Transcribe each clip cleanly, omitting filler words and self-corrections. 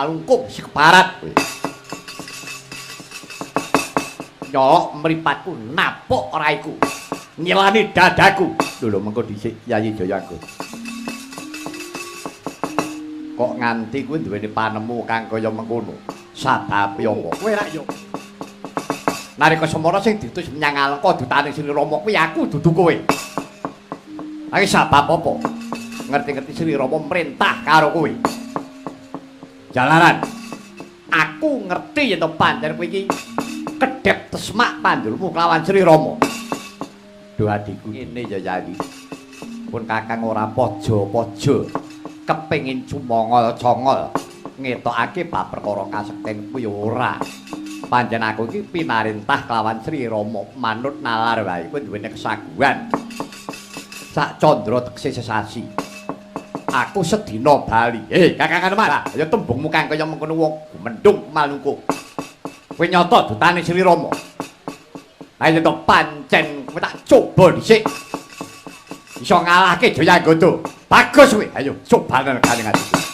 malungkung si keparat kowe. Nyolok mripatku napuk raiku. Nyelani dadaku. Lho mengko dhisik Yayi Jayagung. Kok nganti kowe duweni panemu kang kaya mengkono? Sababe apa? Kowe rak yo. Nalika semana sing diutus menyang Alengka dutaning Sri Rama kuwi aku dudu kowe. Iki sabab apa? Ngerti-ngerti Sri Rama merintah karo kowe. Jalaran. Aku ngerti yen to pancen kowe iki kedhep tesmak pandulmu kelawan Sri Rama. Duh adikku ngene ya Yayi. Pun Kakang ora pojo-pojo kepengin cumongol-congol ngetokake bab perkara kasekten kuwi ora. Pancen aku iki pinarintah kelawan Sri Rama manut nalar wae kowe duwene kesaguhan. Sak candra tekse sesasi. Aku sedina bali. Kakang Anoman, ayo tembungmu kang kaya mengkono wong mendung malungku. Kowe nyata dutane Sri Rama. Ayo to pancen kowe tak coba dhisik. Iso ngalahke Jayagoda. Bagus kowe. Ayo cobanen Kanjeng Adikku.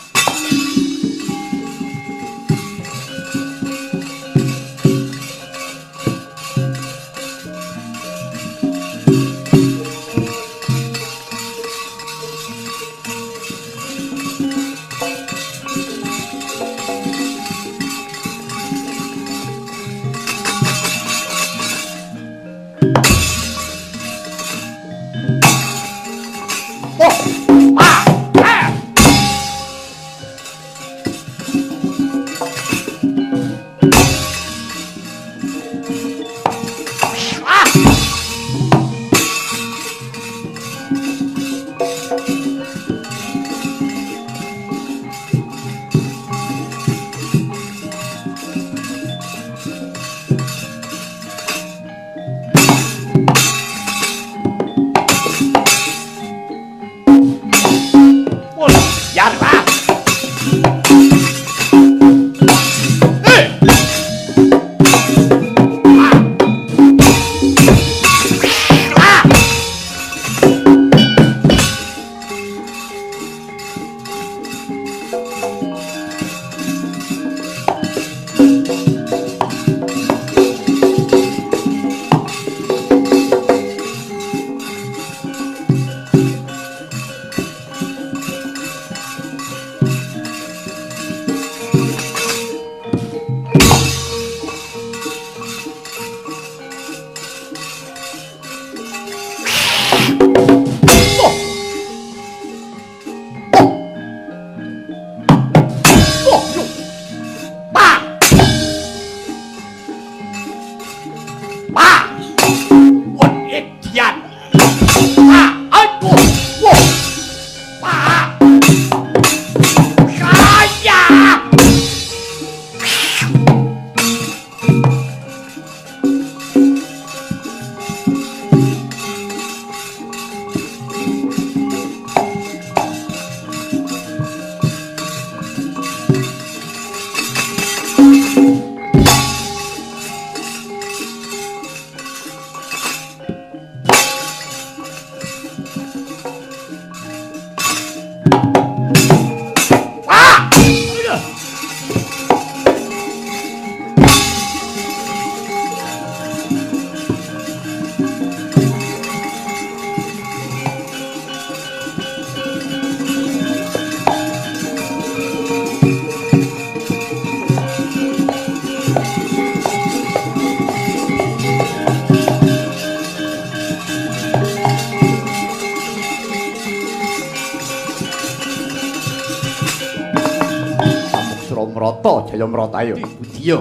Jayamrata ayo. Budiya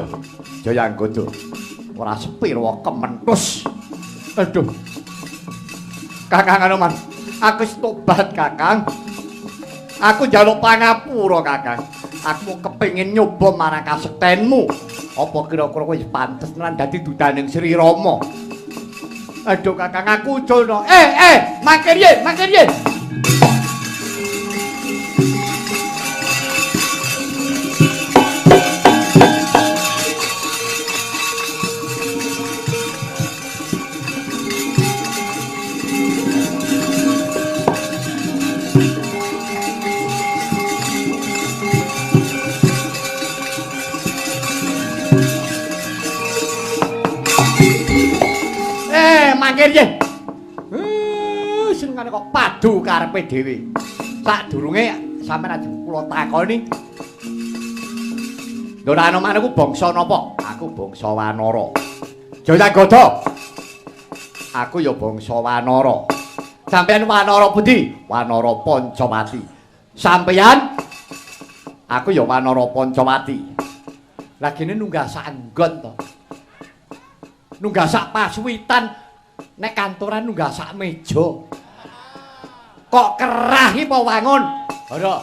Jayanggada. Ora sepira kementhus. Aduh. Kakang Anoman, aku wis tobat, Kakang. Aku njaluk pangapura, Kakang. Aku kepengin nyoba marang kasektenmu. Apa kira-kira kowe pantes tenan dadi dudaning Sri Rama? Aduh, Kakang, aku jono. Mangke riyen. mangkir nggih. Senengane kok padu karepe dhewe. Sadurunge sampeyan ajeng kula takoni. Ora ana maneh ku bangsa napa? Aku bangsa Wanara. Jayagoda. Aku ya bangsa Wanara. Sampeyan Wanara pundi? Wanara Pancawati. Sampeyan aku ya Wanara Pancawati. Lah kene nunggah sanggon to. Nunggah sak pasuwitan nek kantoran nunggah sak meja. Kok kerah iki apa wangun? Ora.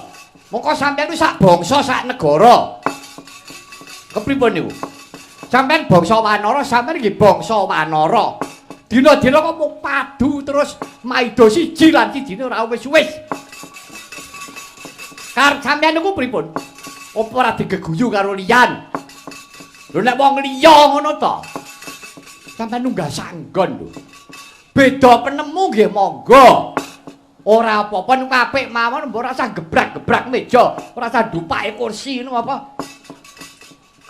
Moko sampeyan ku sak bangsa sak negara. Kepripun niku? Sampeyan bangsa Wanara, sampeyan nggih bangsa Wanara. Dina-dina kok mung padu terus maido siji lan sijine ora wis-wis. Karep sampeyan niku pripun? Apa ora digeguyu karo liyan? Lho nek wong liya ngono to. Sampeyan nunggah sanggon lho. Beda penemu nggih monggo. Ora apa-apa nek apik mawon mbok ora usah gebrak-gebrak meja, ora usah ndupake kursi ngono apa.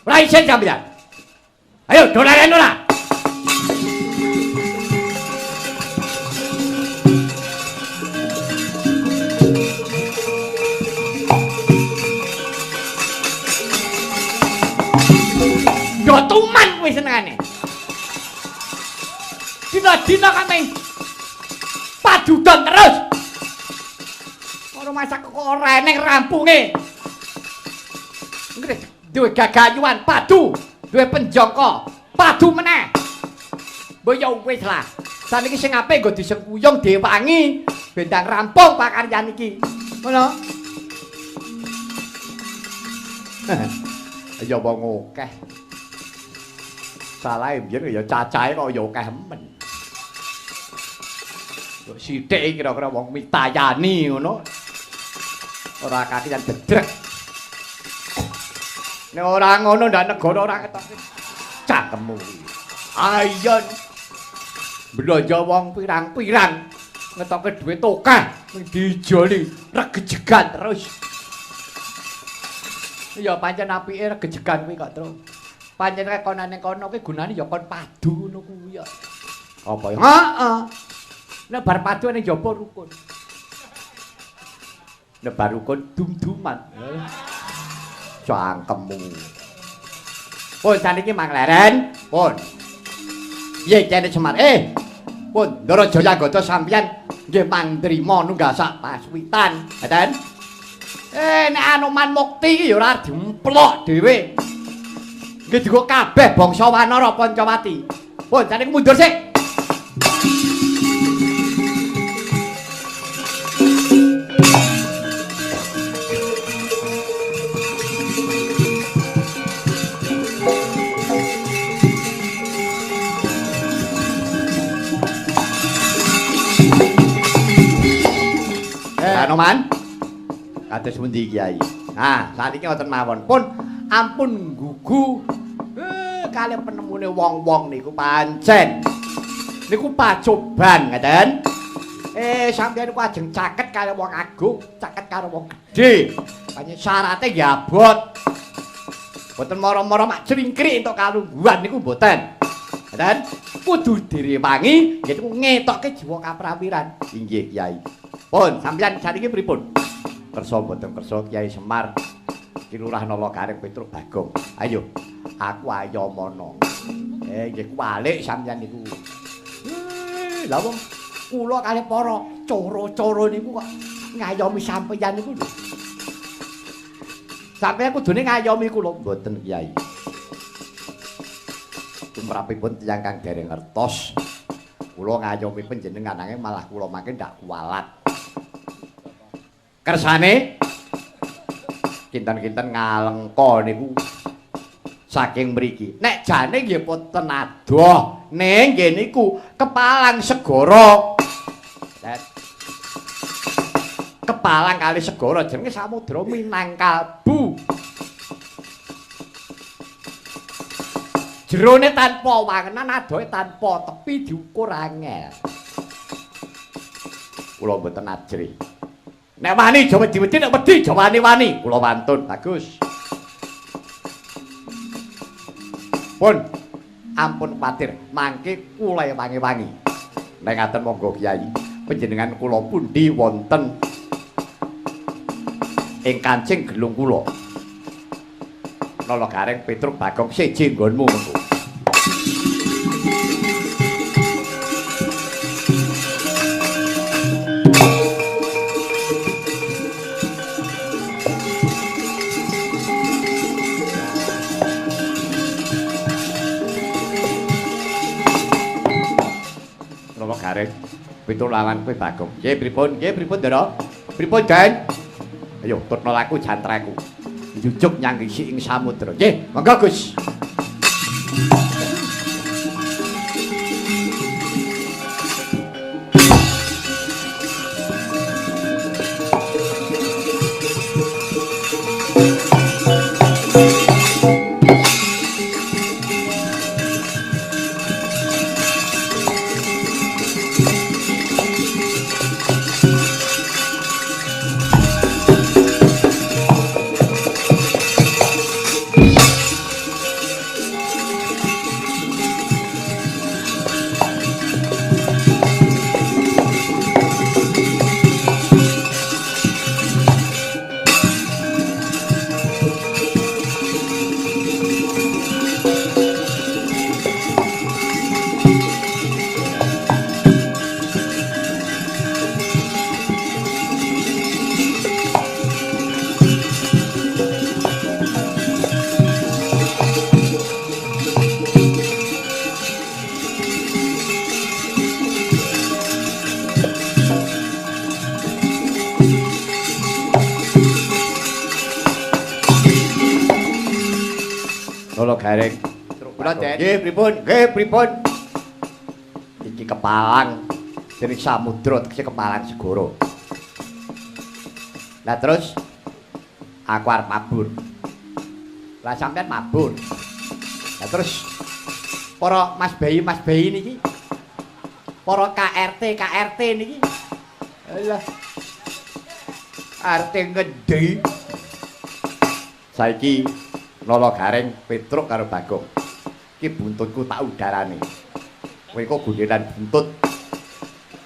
Ora isin sampeyan. Ayo dolaren ora. Yo tuman kowe senengane. Dina-dina kami padudan terus. Ora masak kok ora eneng rampunge. Nggih, duwe gagayuan padu, duwe penjangka, padu meneh. Mbok ya wis lah. Saniki sing apik nggo disengkuyung diwangi, bendang rampung pakaryan iki. Ngono. Ya wong akeh. Salahe biyen ya cacahe kok ya akeh men. Kok sithik kira-kira wong mitayani ngono. Ora kakean dedrek. Nek ora ngono ndak negara ora ketok. Cakemmu iki. Ayon. Belanja wong pirang-pirang ngetokke dhuwit akeh ning dijoli regejegan terus. Ya pancen apike regejegan kuwi kok terus. Pancen rekonane kono kuwi gunane ya kon padu ngono kuwi ya. Apa ya? Heeh. Nek bar padu ning jaba rukun. Nek bar rukun dum-duman. Cangkemmu. Pun saniki Mang Leren, pun. Ye Cene Semar. Pun Ndara Jayagoda sampeyan nggih mandrima nunggah sak pasuwitan, ngoten. Nek Anoman Mukti iki ya ora dimplok dhewe. Nggih dienggo kabeh bangsa Wanara Pancawati. Pun saniki mundur sik. Anoman. Kados pundi Kyai? Nah, saniki ngoten mawon. Pun ampun nggugu kalih penemune wong-wong niku pancen. Niku pacoban, ngoten. Sampeyan niku ajeng caket karo wong agung, caket karo wong gedhe. Pancen syarate nggih abot. Mboten mara-mara mak cringkrik entuk kalungguhan niku mboten. Ngoten. Kudu direwangi nggih ngetokke jiwa kaprawiran. Inggih Kyai. Pun sampeyan saniki pripun? Kersa mboten kersa Kyai Semar. Ki Lurah Nala Garing Petruk Bagong. Ayo, aku ayamana. Nggih kuwalik sampeyan niku. Lah wong kula kalih para cara-cara niku kok ngayomi sampeyan niku lho. Sampeyan kudune ngayomi kula mboten Kyai. Tumrapipun tiyang kang dereng ngertos. Kula ngayomi panjenengan nanging malah kula mangke ndak kuwalat. Kersane kinten-kinten ngalengka niku saking mriki. Nek jane nggih boten adoh, ning nggih niku kepalang segara. Kepalang kali segara jenenge Samudra Minangkalbu. Jerone tanpa wangenan, adohe tanpa tepi diukur angel. Kula mboten ajrih. Nek wani aja wedi-wedi, nek wedi aja wani-wani. Kula wantun, bagus. Pun ampun kuwatir, mangke kula wangi-wangi. Nek ngaten monggo Kyai. Panjenengan kula pundi wonten ing kancing gelung kula. Nala Gareng Petruk Bagong siji nggonmu mengko. Nala Gareng Petruk lawan kowe Bagong. Nggih pripun? Nggih pripun, Ndara? Pripun, Den? Ayo tutno laku jantreku. Jujuk nyanggisi ing samudra. Nggih, monggo Gus. Nala Gareng. Kula Den. Nggih pripun? Nggih pripun? Iki kepalang dening samudra tegese kepalang segara. Lah terus aku arep mabur. Lah sampean mabur. Lah terus para Mas Bayi niki. Para KRT niki. Lah RT ngendi? Saiki Nala Gareng Petruk karo Bagong. Iki buntutku tak udarane. Kowe kok gondelan buntut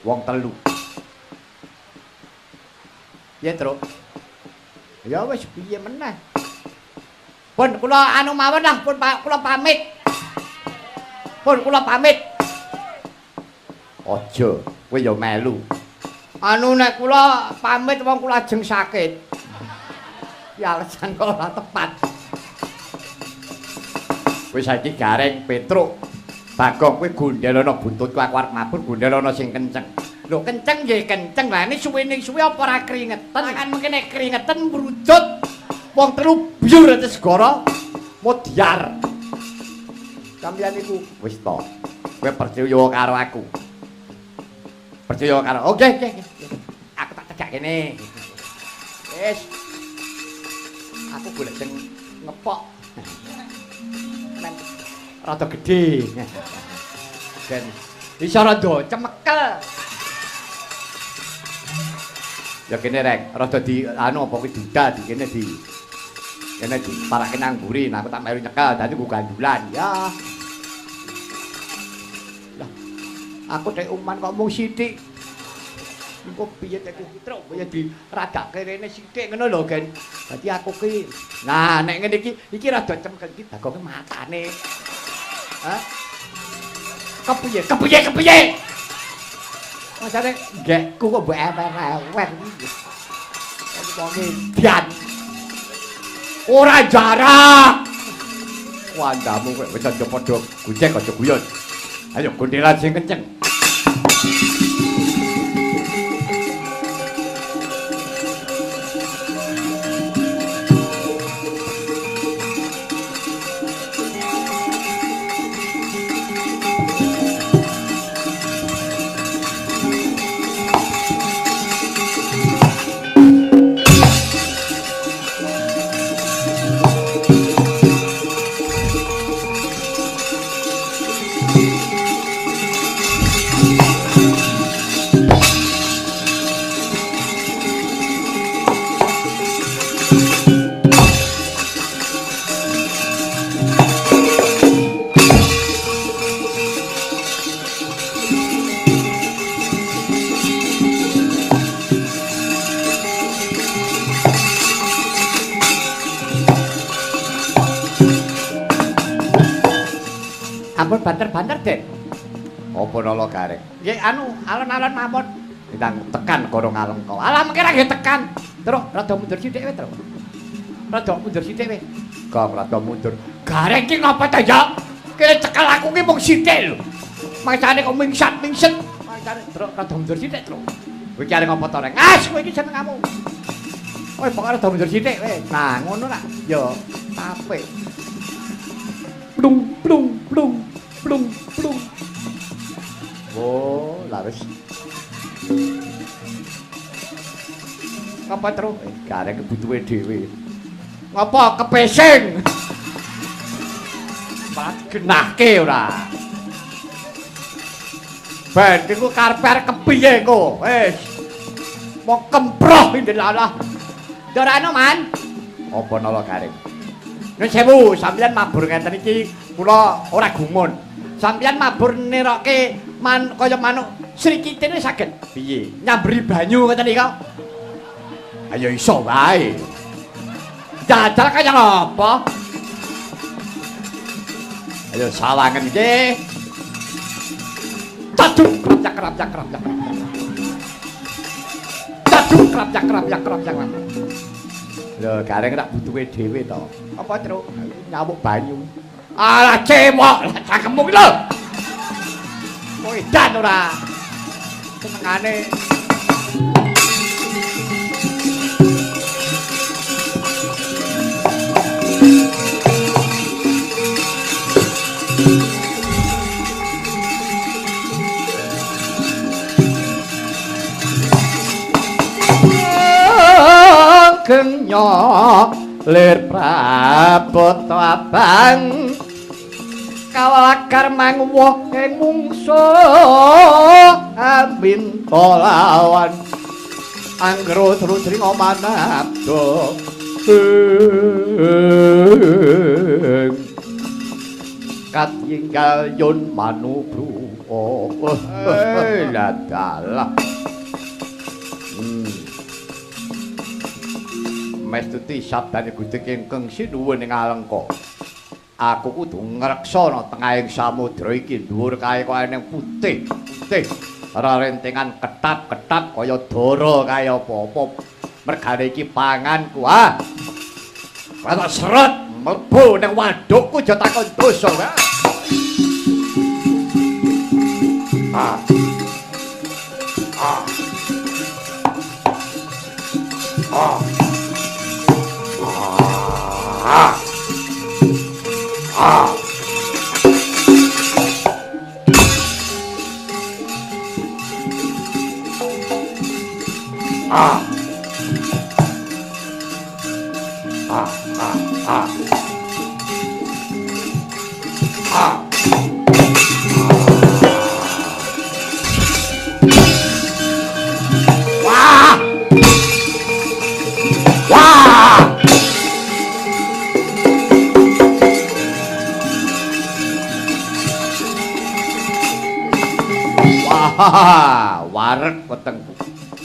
wong telu. Ya, Truk. Ya wis piye meneh. Pun kula anu mawon lah, pun kula pamit. Pun kula pamit. Aja, kowe ya melu. Anu nek kula pamit wong kula ajeng sakit. Ya alasan kok ora tepat. Kowe saiki Gareng Petruk Bagong kowe gondelana buntutku aku arep mabur gondelana sing kenceng. Lho kenceng nggih kenceng. Lah ini suwe apa ora keringetan? Kan mungkin nek keringetan mbrujut wong telu byur ate segara modyar. Sampeyan iku wis to. Kowe percaya karo aku. Percaya karo. Oh nggih. Aku tak tegak kene. Wis. Aku golek sing ngepok. Rada gedhe. Dan iso rada cemekel. Ya kene rek, rada di anu apa kuwi duda di kene di. Kene di parake nang mburi, nah aku tak melu nyekel dadi ku gandulan. Ya. Lah. Aku tek uman kok mung sithik. Engko piye tek Petruk kaya diradake rene sithik ngono lho, Gen. Dadi aku ki. Nah, nek ngene iki rada cemekel iki Bagonge matane. Hah? Kepiye? Masane gekku kok mbok ewer-ewer iki. Wong dian. Ora jarak. Wandamu kowe wis aja padha gujek aja guyon. Ayo gondelan sing kenceng. ampun banter-banter, Den. Apa nala gareng? Nggih anu alon-alon mawon. Ndang tekan Goro Ngalengka. Alah mengke ra nggih tekan. Terus rada mundur sithik wae, Tru. Rada mundur sithik wae. Gong rada mundur. Gareng ki ngapa ta, ya? Ki cekel aku ki mung sithik lho. Mangsane kok mingsat-mingset. Mangsane Tru rada mundur sithik, Tru. Kowe ki arep ngapa to, Reng? As kowe iki seneng kamu. Kowe pokoke rada mundur sithik wae. Nah, ngono ra. Ya, apik. Plung plung plung plung plung. Oh, laris. Ngapa terus? Gareng kebutuhe dhewe. Ngapa kepesing? Malah genahke ora. Ben iku karepe arep kepiye engko? Wis. Mau kemproh indelalah. Dorano, Man. Apa nala Gareng? Nuwun sewu, sampeyan mabur ngeten iki kula ora gumun. Sampeyan mabur nerokke kaya manuk srikitene saged. Piye? Nyambri banyu ngeten iki kok. Ayo iso wae. Jajal kaya ngapa? Ayo sawangen iki. Taduk krap-krap. Taduk krap-krap. Lho, Gareng rak butuhe dhewe to. Apa, Tru? Nyamuk banyu. Alah cemok, cangkemmu ki lho. Kowe edan ora. Senengane. Genya lir prabota abang kawakar mangwoh ing mungsuh amin lawan anggro terus ringo manabdo katinggal yun manubru ladalah mestuti sabdane Gusti Kengkeng sinuwun ing Alengka. Aku kudu ngreksana tengahing samudra iki dhuwur kae kok eneng putih. Rarentengan ketap-ketap kaya dara kaya apa-apa. Mergane iki panganku Rada seret mlebu ning wadukku aja takon dosa wae. Wareg weteng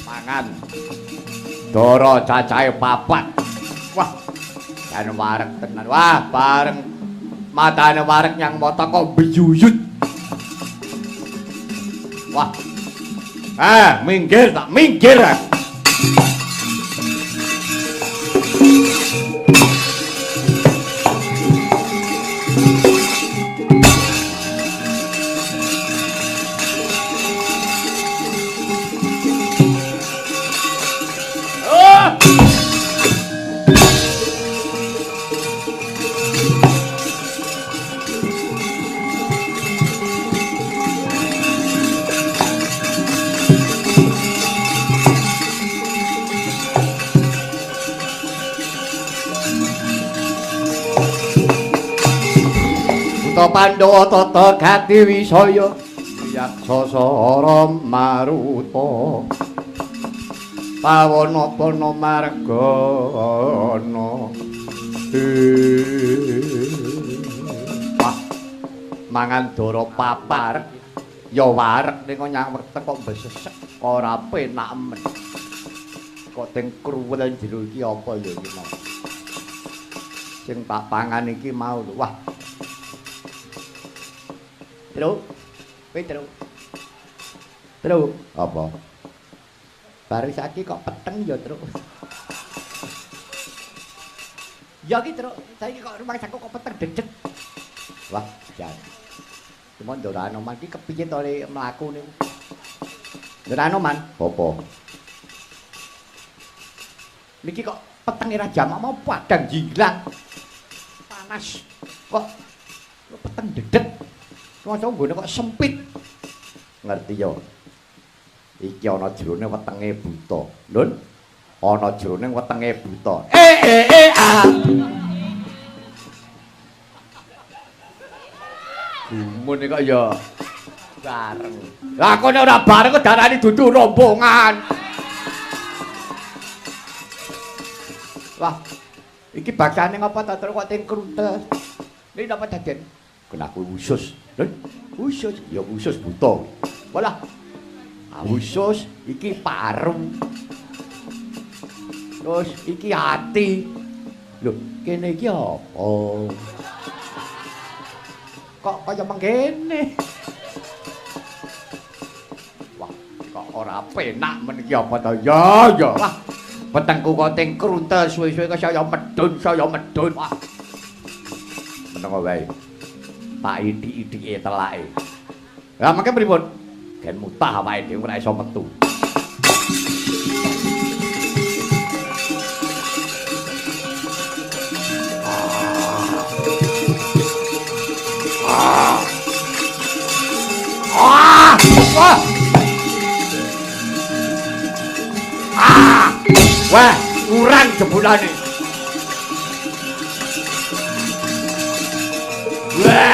mangan dara cacahe 4. Wah, kan wareg tenan. Wah, bareng matane wareg nyang mata kok biyuyut. Wah. Minggir tak minggir. Pandhawa tata gati wisaya yaksasara maruta pawana-pana margana mangan dara papar ya wareg ning nyang weteng kok besesek ora penak men kok teng kruwel jero iki apa ya iki mau sing tak pangan iki mau lho wah Truk. Kowe truk. Truk. Apa? Baru saiki kok peteng ya, Truk. Ya ki, Truk. Saiki kok rumah saku kok peteng dedet. Wah, jan. Cuma Ndara Anoman ki kepiye to le mlaku niku? Ndara Anoman, apa? Niki kok petenge ra jamak mau padang jinglang. Panas. Kok peteng dedet. Masa nggone kok sempit. Ngerti ya? Iki ana jerone wetenge buta. Lho, ana jerone wetenge buta. Ah. Gumun kok ya bareng. Lah kok ora bareng kok darani dudu rombongan. Wah, iki baksane ngapa ta terus kok ting kruntes. Iki napa daden? Kena aku usus. Lho, usus ya usus buta. Walah. Usus iki paru. Terus iki ati. Lho, kene iki apa? Kok kaya mengkene. Wah, kok ora penak men iki apa to? Ya, ya. Wah, wetengku kok ting kruntes suwe-suwe kok saya medun. Wah. Meneng wae. Tak idik-idike telake. Lah mengke pripun? Gen mutah awake dhewe ora iso metu. Wah, kurang jebulane. Wah.